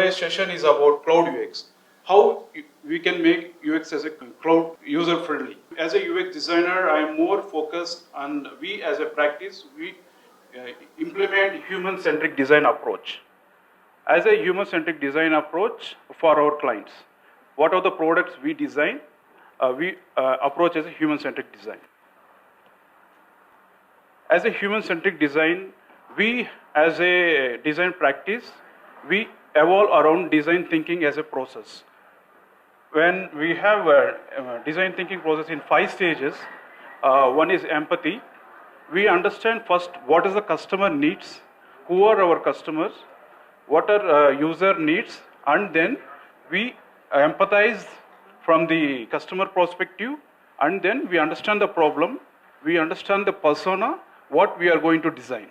today's session is about cloud UX. How we can make UX as a cloud user friendly. As a UX designer, I am more focused on we as a practice, we implement human-centric design approach. As a human-centric design approach for our clients, what are the products we design, we approach as a human-centric design. As a human-centric design, we as a design practice, we evolve around design thinking as a process. When we have a design thinking process in 5 stages, one is empathy. We understand first what is the customer needs, who are our customers, what are user needs, and then we empathize from the customer perspective, and then we understand the problem, we understand the persona, what we are going to design.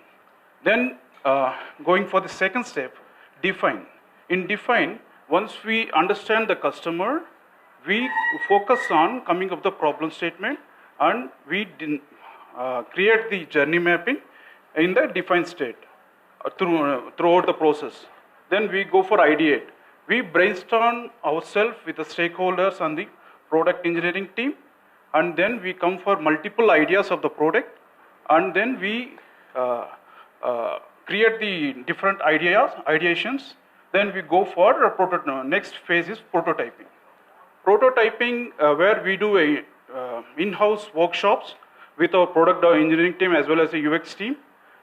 Then going for the second step, define. In define, once we understand the customer, we focus on coming up with the problem statement, and we create the journey mapping in the defined state throughout the process. Then we go for ideate. We brainstorm ourselves with the stakeholders and the product engineering team, and then we come for multiple ideas of the product, and then we create the different ideations. Then we go for next phase is prototyping. Prototyping, where we do a in-house workshops with our product engineering team as well as the UX team,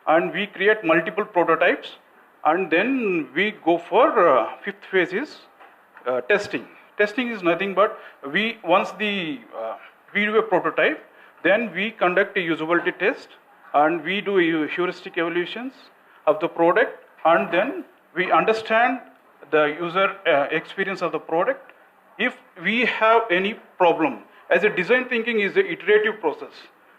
and we create multiple prototypes, and then we go for fifth phase is testing. Testing is nothing but once we do a prototype, then we conduct a usability test, and we do heuristic evaluations of the product, and then we understand the user experience of the product. If we have any problem, as a design thinking is an iterative process,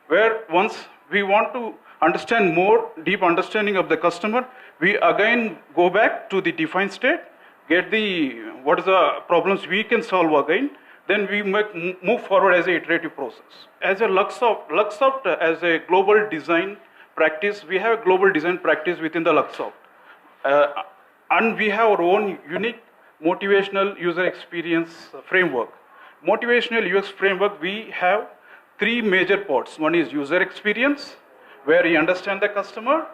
where once we want to understand more deep understanding of the customer, we again go back to the defined state, get what is the problems we can solve again, then we move forward as an iterative process. As a Luxoft as a global design practice, we have a global design practice within the Luxoft. And we have our own unique motivational user experience framework. Motivational UX framework, we have 3 major parts. One is user experience, where we understand the customer,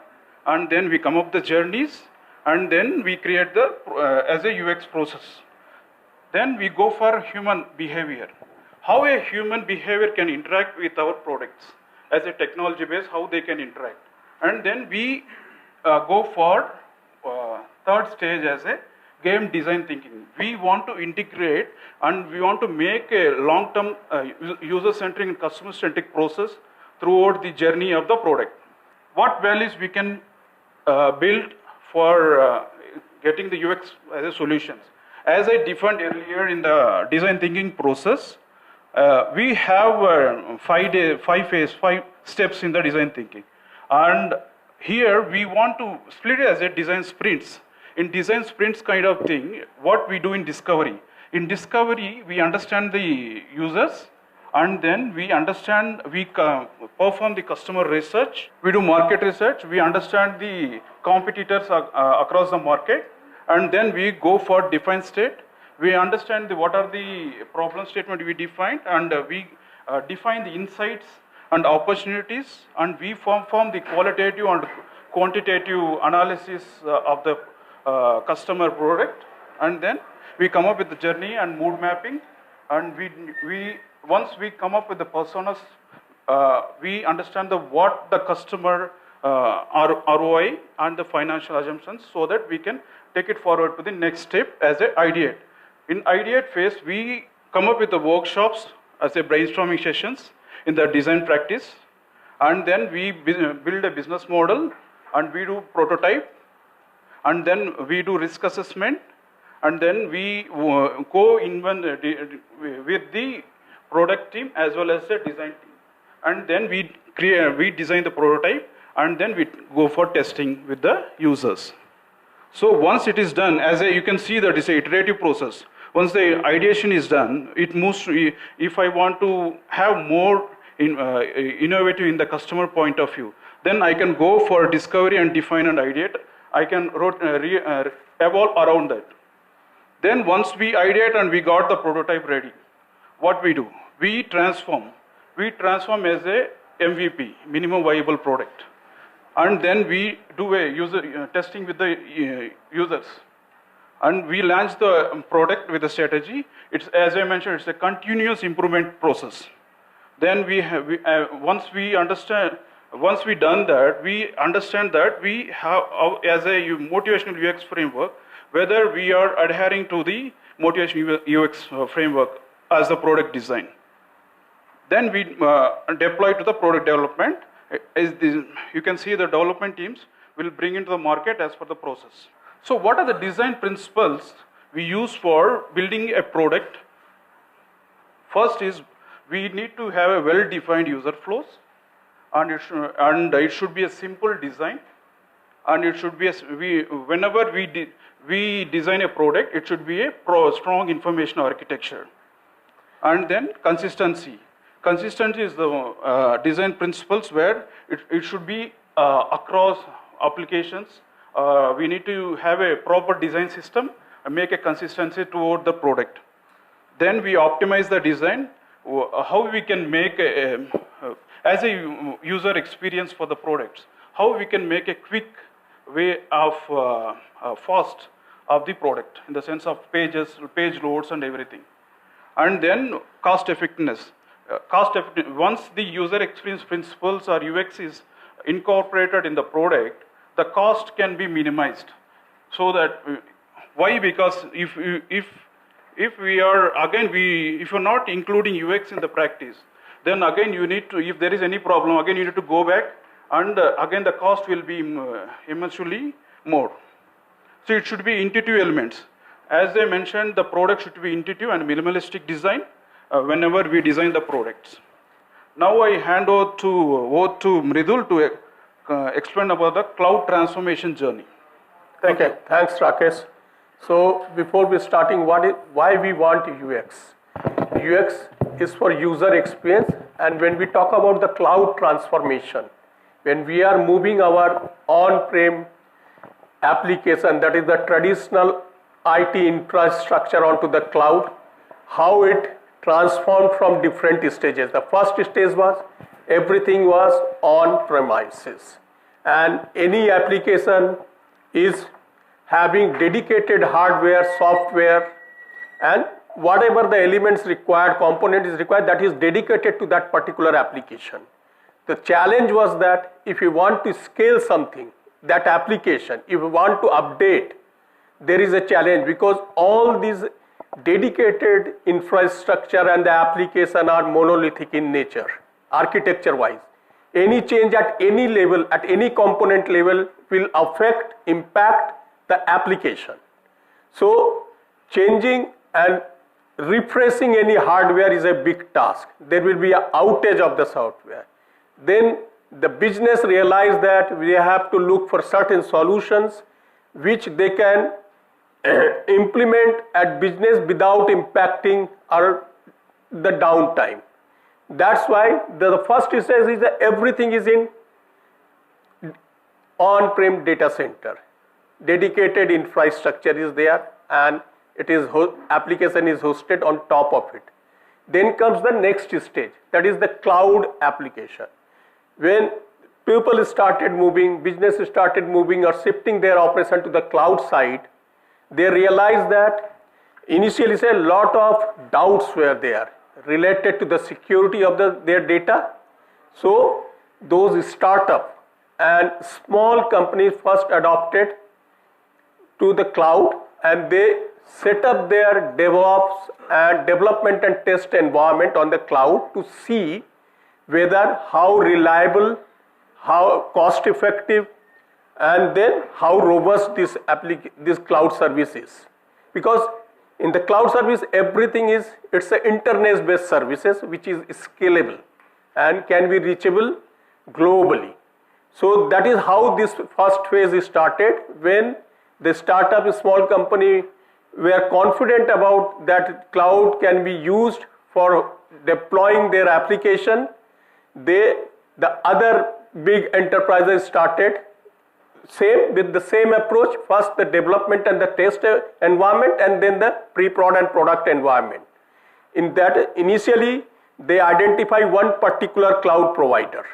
and then we come up with the journeys, and then we create as a UX process. Then we go for human behavior. How a human behavior can interact with our products as a technology base, how they can interact. And then we go for third stage as a game design thinking. We want to integrate and we want to make a long-term user-centric and customer-centric process throughout the journey of the product. What values we can build for getting the UX as a solutions? As I defined earlier in the design thinking process, we have 5 steps in the design thinking. And here we want to split it as a design sprints. In design sprints kind of thing, what we do in discovery. In discovery, we understand the users, and then we perform the customer research. We do market research. We understand the competitors across the market, and then we go for defined state. We understand what are the problem statement we defined, and we define the insights and opportunities, and we form the qualitative and quantitative analysis of the customer product, and then we come up with the journey and mood mapping, and once we come up with the personas, we understand what the customer ROI and the financial assumptions, so that we can take it forward to the next step as a ideate. In ideate phase, we come up with the workshops as a brainstorming sessions in the design practice, and then we build a business model, and we do prototype, and then we do risk assessment, and then we go with the product team as well as the design team, and then we design the prototype, and then we go for testing with the users. So once it is done, you can see that it's an iterative process. Once the ideation is done, it moves to, if I want to have more innovative in the customer point of view, then I can go for discovery and define and ideate. I can evolve around that. Then once we ideate and we got the prototype ready, what we do? We transform as a MVP, minimum viable product. And then we do a user testing with the users. And we launch the product with a strategy. It's, as I mentioned, it's a continuous improvement process. Then once we done that, we understand that we have, as a motivational UX framework, whether we are adhering to the motivational UX framework as the product design. Then we deploy to the product development. You can see the development teams will bring into the market as per the process. So what are the design principles we use for building a product? First is we need to have a well-defined user flows, and it should be a simple design, and it should be whenever we design a product, it should be a strong information architecture. And then consistency. Consistency is the design principles where it should be across applications. We need to have a proper design system and make a consistency toward the product. Then we optimize the design, how we can make as a user experience for the products, how we can make a quick way of fast of the product in the sense of pages, page loads and everything. And then cost effectiveness. Once the user experience principles or UX is incorporated in the product, the cost can be minimized. So that, why? Because if we are, again, if you're not including UX in the practice, then again you need to, if there is any problem, again you need to go back, and again the cost will be immensely more. So it should be intuitive elements. As I mentioned, the product should be intuitive and minimalistic design whenever we design the products. Now I hand over to Mridul to explain about the cloud transformation journey. Thank you. Thanks, Rakesh. So before we starting, why we want UX? UX is for user experience, and when we talk about the cloud transformation, when we are moving our on-prem application, that is the traditional IT infrastructure onto the cloud, how it transformed from different stages. The first stage was everything was on premises, and any application is having dedicated hardware, software, and whatever the elements required, component is required, that is dedicated to that particular application. The challenge was that if you want to scale something, that application, if you want to update, there is a challenge, because all these dedicated infrastructure and the application are monolithic in nature, architecture wise. Any change at any level, at any component level, will impact the application. So changing and refreshing any hardware is a big task. There will be an outage of the software. Then the business realized that we have to look for certain solutions which they can implement at business without impacting the downtime. That's why the first stage is that everything is in on-prem data center. Dedicated infrastructure is there, and it is application is hosted on top of it. Then comes the next stage, that is the cloud application. When people started moving, business started moving or shifting their operation to the cloud side, they realized that initially a lot of doubts were there related to the security of their data. So those startups and small companies first adopted to the cloud, and they set up their DevOps and development and test environment on the cloud to see whether how reliable, how cost effective, and then how robust this cloud service is. Because in the cloud service, everything is, it's an internet based services which is scalable and can be reachable globally. So that is how this first phase started. When the startup, small company were confident about that cloud can be used for deploying their application, the other big enterprises started same with the same approach, first the development and the test environment, and then the pre-prod and product environment. In that, initially they identify one particular cloud provider,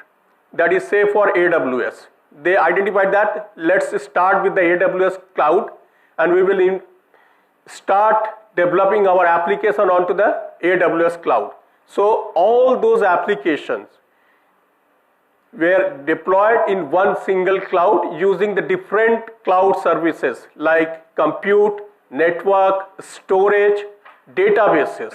that is say for AWS. They identified that let's start with the AWS cloud, and we will start developing our application onto the AWS cloud. So all those applications were deployed in one single cloud using the different cloud services like compute, network, storage, databases.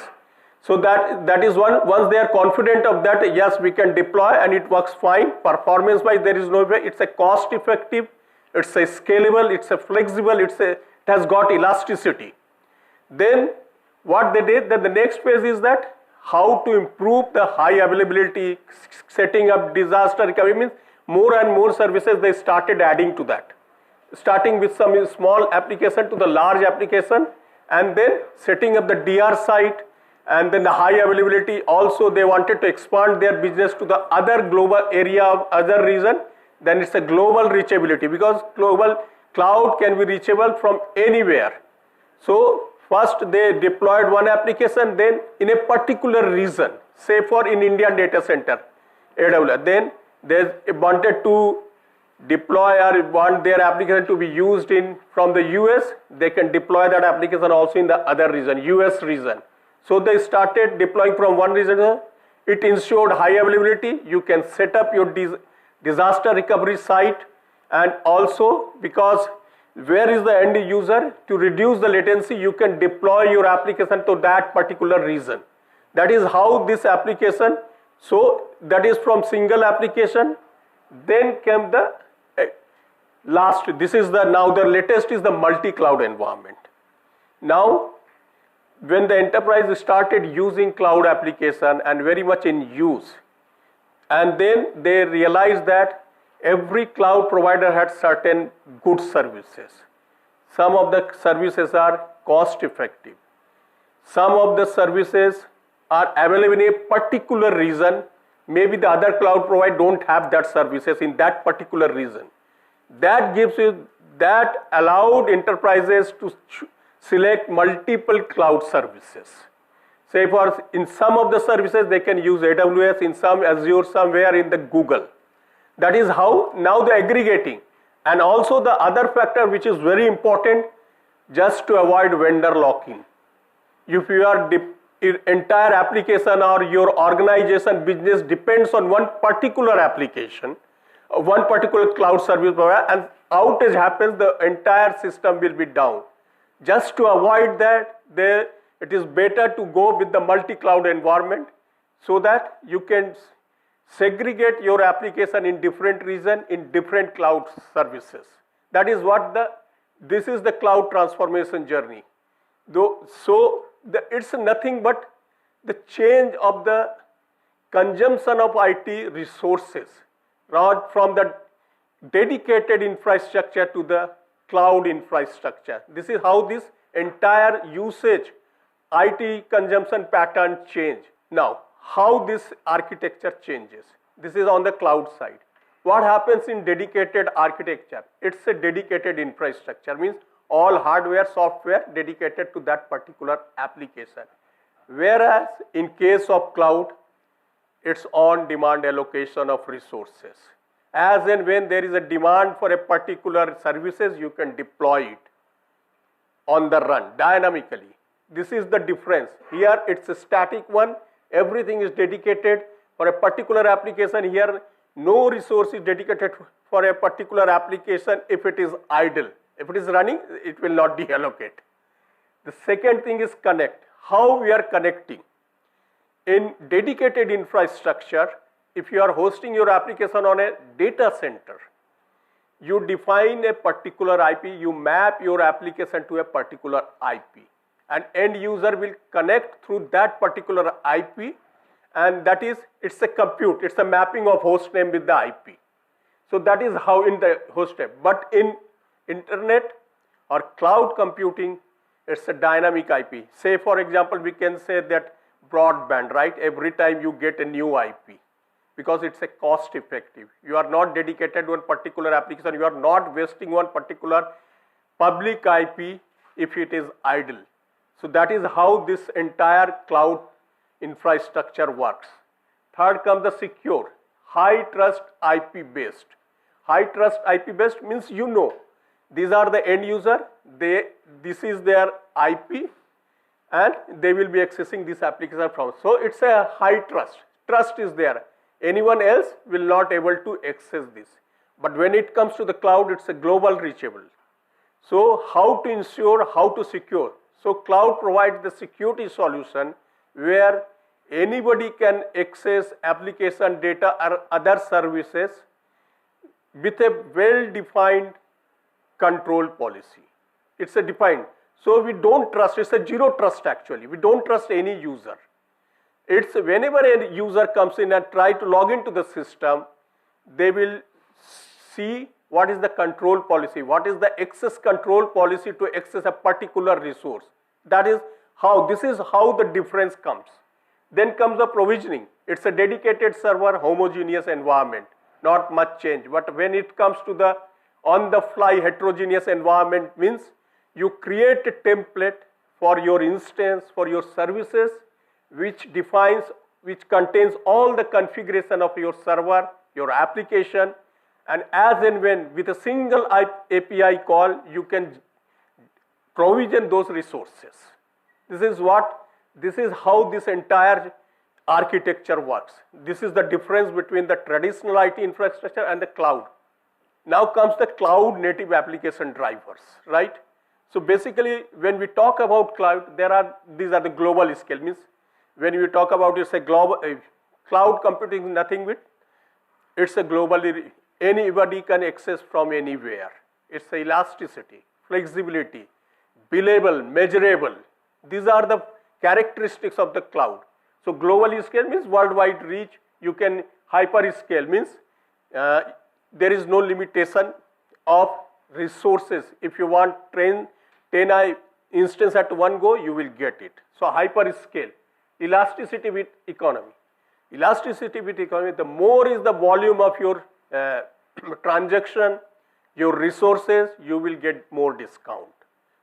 So that is one, once they are confident of that, yes, we can deploy and it works fine. Performance wise, there is no way. It's a cost effective, it's a scalable, it's a flexible, it has got elasticity. Then what they did, then the next phase is that how to improve the high availability, setting up disaster recovery, means more and more services they started adding to that. Starting with some small application to the large application, and then setting up the DR site, and then the high availability. Also they wanted to expand their business to the other global area of other region. Then it's a global reachability, because global cloud can be reachable from anywhere. So first they deployed one application, then in a particular region, say for in Indian data center, AWS. Then they wanted to deploy or want their application to be used from the US, they can deploy that application also in the other region, US region. So they started deploying from one region. It ensured high availability. You can set up your disaster recovery site, and also because where is the end user, to reduce the latency, you can deploy your application to that particular region. That is how this application, so that is from single application. Then came the last, this is now the latest is the multi-cloud environment. Now when the enterprise started using cloud application and very much in use, and then they realized that every cloud provider had certain good services. Some of the services are cost effective. Some of the services are available in a particular region. Maybe the other cloud provider don't have that services in that particular region. That gives you, that allowed enterprises to select multiple cloud services. Say for in some of the services they can use AWS, in some Azure, somewhere in the Google. That is how now the aggregating. And also the other factor which is very important, just to avoid vendor lock-in. If your entire application or your organization business depends on one particular application, one particular cloud service provider, and outage happens, the entire system will be down. Just to avoid that, it is better to go with the multi-cloud environment, so that you can segregate your application in different region, in different cloud services. That is what this is the cloud transformation journey. It's nothing but the change of the consumption of IT resources, right, from the dedicated infrastructure to the cloud infrastructure. This is how this entire usage, IT consumption pattern change. Now, how this architecture changes. This is on the cloud side. What happens in dedicated architecture? It's a dedicated infrastructure, means all hardware, software dedicated to that particular application. Whereas in case of cloud, it's on demand allocation of resources. As and when there is a demand for a particular services, you can deploy it on the run dynamically. This is the difference. Here it's a static one. Everything is dedicated for a particular application. Here no resource is dedicated for a particular application if it is idle. If it is running, it will not be allocated. The second thing is connect. How we are connecting. In dedicated infrastructure, if you are hosting your application on a data center, you define a particular IP, you map your application to a particular IP. And end user will connect through that particular IP, and that is, it's a compute, it's a mapping of host name with the IP. So that is how in the host name. But in internet or cloud computing, it's a dynamic IP. Say for example, we can say that broadband, right? Every time you get a new IP. because it's a cost effective. You are not dedicated to one particular application. You are not wasting one particular public IP if it is idle. So that is how this entire cloud infrastructure works. Third comes the secure, high trust IP based. High trust IP based means these are the end user, this is their IP and they will be accessing this application from. So it's a high trust. Trust is there. Anyone else will not able to access this. But when it comes to the cloud, it's a global reachable. So how to ensure, how to secure? So cloud provides the security solution where anybody can access application data or other services with a well-defined control policy. It's a defined. So we don't trust, it's a zero trust actually. We don't trust any user. It's whenever a user comes in and try to log into the system, they will see what is the control policy, what is the access control policy to access a particular resource. That is how, this is how the difference comes. Then comes the provisioning. It's a dedicated server, homogeneous environment, not much change. But when it comes to the on-the-fly heterogeneous environment means you create a template for your instance, for your services, which contains all the configuration of your server, your application, and as and when with a single API call, you can provision those resources. This is how this entire architecture works. This is the difference between the traditional IT infrastructure and the cloud. Now comes the cloud native application drivers, right? So basically, when we talk about cloud, these are the global scale. Means when we talk about it's a global cloud computing, nothing with it's a globally anybody can access from anywhere. It's a elasticity, flexibility, billable, measurable. These are the characteristics of the cloud. So globally scale means worldwide reach. You can hyper scale means there is no limitation of resources. If you want 10 instance at one go, you will get it. So hyper scale, elasticity with economy. Elasticity with economy, the more is the volume of your transaction, your resources, you will get more discount.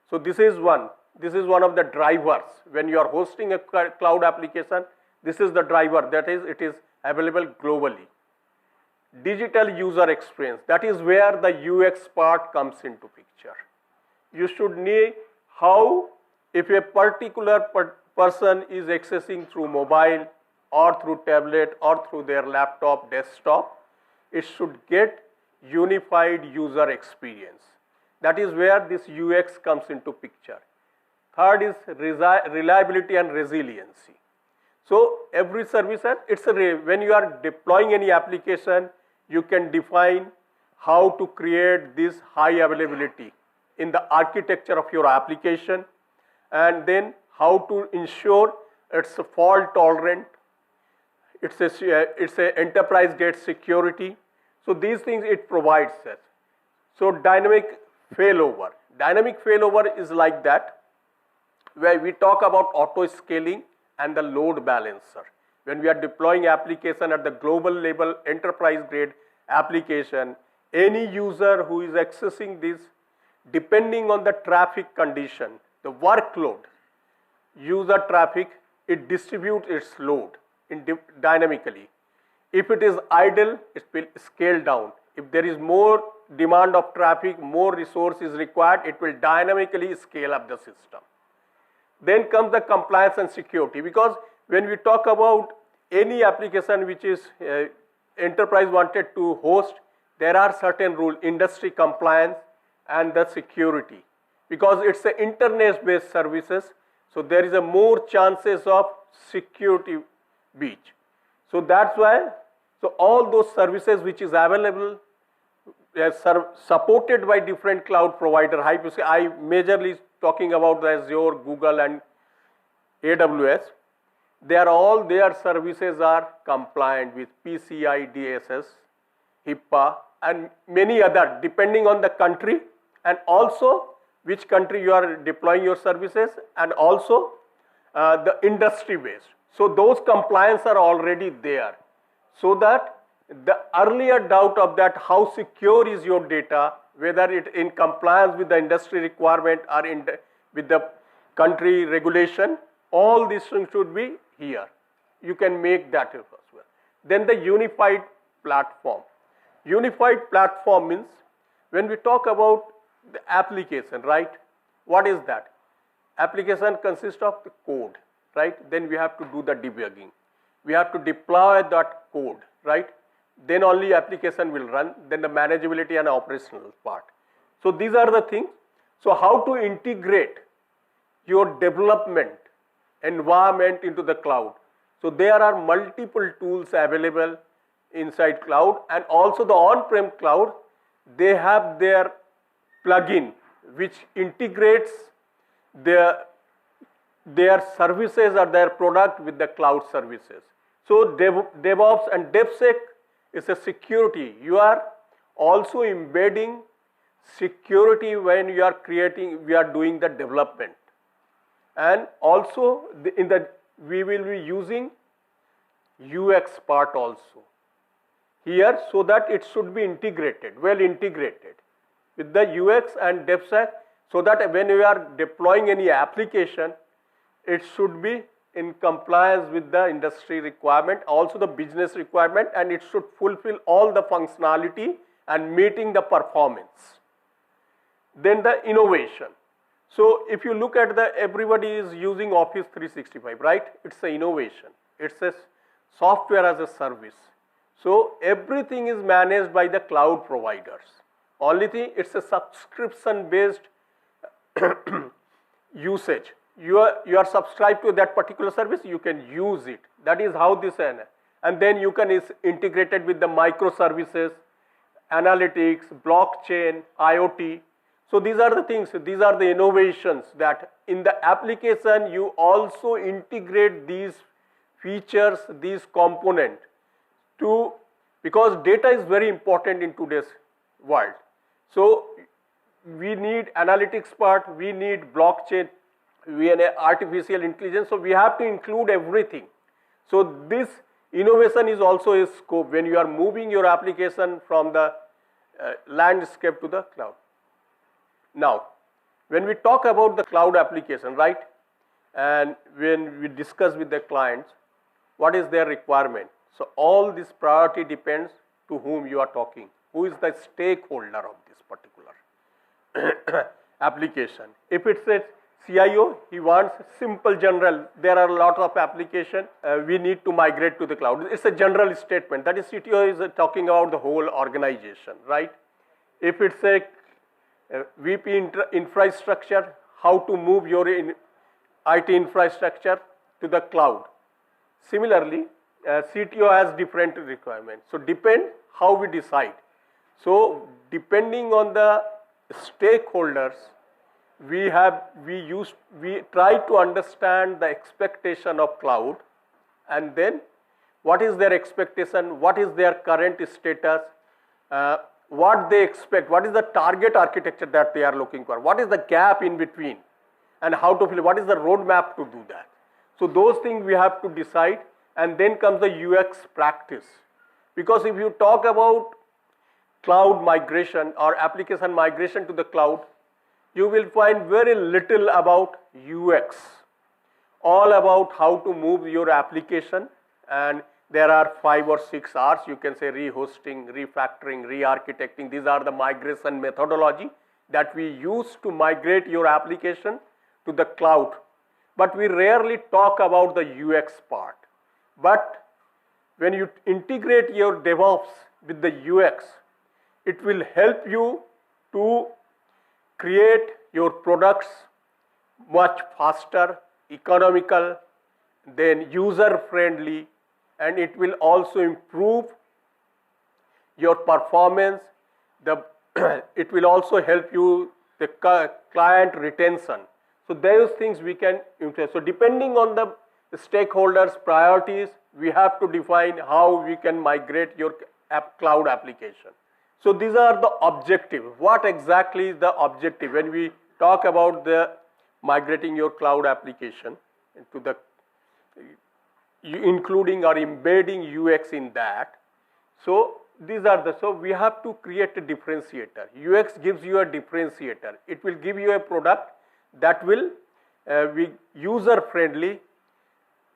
So this is one of the drivers. When you are hosting a cloud application, this is the driver, that is, it is available globally. Digital user experience, that is where the UX part comes into picture. You should know how, if a particular person is accessing through mobile or through tablet or through their laptop, desktop, it should get unified user experience. That is where this UX comes into picture. Third is reliability and resiliency. So every service, when you are deploying any application, you can define how to create this high availability in the architecture of your application, and then how to ensure it's fault tolerant, it's a enterprise grade security. So these things it provides us. So dynamic failover. Dynamic failover is like that, where we talk about auto scaling and the load balancer. When we are deploying application at the global level, enterprise grade application, any user who is accessing this, depending on the traffic condition, the workload, user traffic, it distributes its load dynamically. If it is idle, it will scale down. If there is more demand of traffic, more resource is required, it will dynamically scale up the system. Then comes the compliance and security, because when we talk about any application which is enterprise wanted to host, there are certain rules, industry compliance and the security, because it's a internet based services, so there is a more chances of security breach. So that's why, so all those services which is available, supported by different cloud provider, I majorly talking about the Azure, Google and AWS, their services are compliant with PCI DSS, HIPAA and many other, depending on the country and also which country you are deploying your services, and also the industry based. So those compliance are already there. so that the earlier doubt of that how secure is your data, whether it in compliance with the industry requirement or with the country regulation, all these things should be here. You can make that as well. Then the unified platform. Unified platform means when we talk about the application, right? What is that? Application consists of the code, right? Then we have to do the debugging. We have to deploy that code, right? Then only application will run, then the manageability and operational part. So these are the things. So how to integrate your development environment into the cloud. So there are multiple tools available inside cloud, and also the on-prem cloud, they have their plugin which integrates their services or their product with the cloud services. So DevOps and DevSec is a security. You are also embedding security when you are doing the development. And also we will be using UX part also here, so that it should be integrated, well integrated with the UX and DevSec, so that when you are deploying any application, it should be in compliance with the industry requirement, also the business requirement, and it should fulfill all the functionality and meeting the performance. Then the innovation. So if you look at everybody is using Office 365, right? It's an innovation. It's a software as a service. So everything is managed by the cloud providers. Only thing, it's a subscription based usage. You are subscribed to that particular service, you can use it. That is how this, and then you can is integrated with the microservices, analytics, blockchain, IoT. So these are the things, these are the innovations that in the application you also integrate these features, these components because data is very important in today's world. So we need analytics part, we need blockchain, we need artificial intelligence, so we have to include everything. So this innovation is also a scope when you are moving your application from the landscape to the cloud. Now, when we talk about the cloud application, right, and when we discuss with the clients, what is their requirement? So all this priority depends to whom you are talking, who is the stakeholder of this particular application. If it's a CIO, he wants simple general, there are a lot of applications, we need to migrate to the cloud. It's a general statement. That is, CTO is talking about the whole organization, right? If it's a VP infrastructure, how to move your IT infrastructure to the cloud. Similarly, CTO has different requirements. So depend how we decide. So depending on the stakeholders, we try to understand the expectation of cloud, and then what is their expectation, what is their current status, what they expect, what is the target architecture that they are looking for, what is the gap in between, and how to fill it, what is the roadmap to do that. So those things we have to decide, and then comes the UX practice. Because if you talk about cloud migration or application migration to the cloud, you will find very little about UX, all about how to move your application, and there are 5 or 6 R's, you can say rehosting, refactoring, re-architecting. These are the migration methodology that we use to migrate your application to the cloud. But we rarely talk about the UX part. But when you integrate your DevOps with the UX, it will help you to create your products much faster, economical, then user friendly, and it will also improve your performance. It will also help you the client retention. So those things we can implement. So depending on the stakeholders' priorities, we have to define how we can migrate your cloud application. So these are the objectives. What exactly is the objective when we talk about the migrating your cloud application into the including or embedding UX in that. So these are the, so we have to create a differentiator. UX gives you a differentiator. It will give you a product that will be user friendly,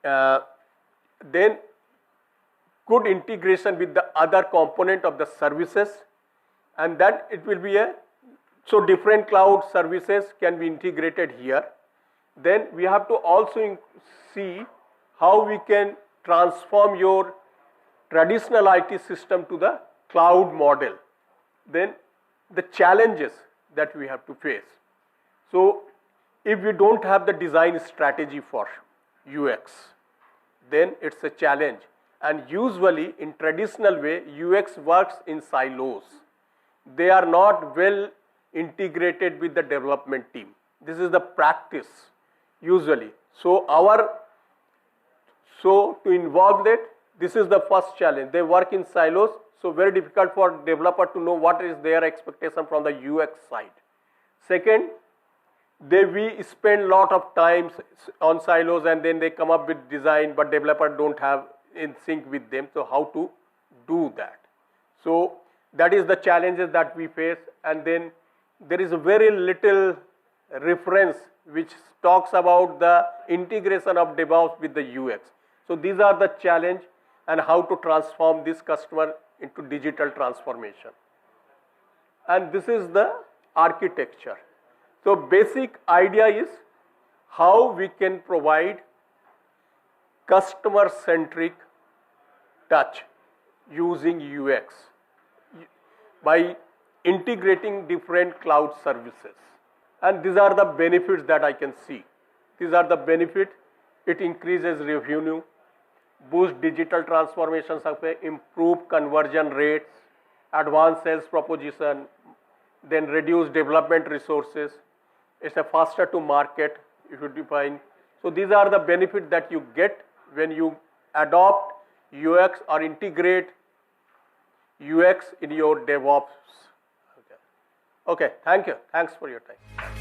then good integration with the other component of the services, and then it will be a, so different cloud services can be integrated here. Then we have to also see how we can transform your traditional IT system to the cloud model. Then the challenges that we have to face. So if we don't have the design strategy for UX, then it's a challenge. And usually in traditional way, UX works in silos. They are not well integrated with the development team. This is the practice usually. So to involve that, this is the first challenge. They work in silos, so very difficult for developer to know what is their expectation from the UX side. Second, we spend lot of time on silos and then they come up with design, but developer don't have in sync with them. So how to do that? So that is the challenges that we face. And then there is a very little reference which talks about the integration of DevOps with the UX. So these are the challenge and how to transform this customer into digital transformation. And this is the architecture. So basic idea is how we can provide customer-centric touch using UX by integrating different cloud services. And these are the benefits that I can see. These are the benefits. It increases revenue, boosts digital transformation survey, improve conversion rates, advanced sales proposition, then reduce development resources. It's a faster to market if you define. So these are the benefits that you get when you adopt UX or integrate UX in your DevOps. Okay, thank you. Thanks for your time.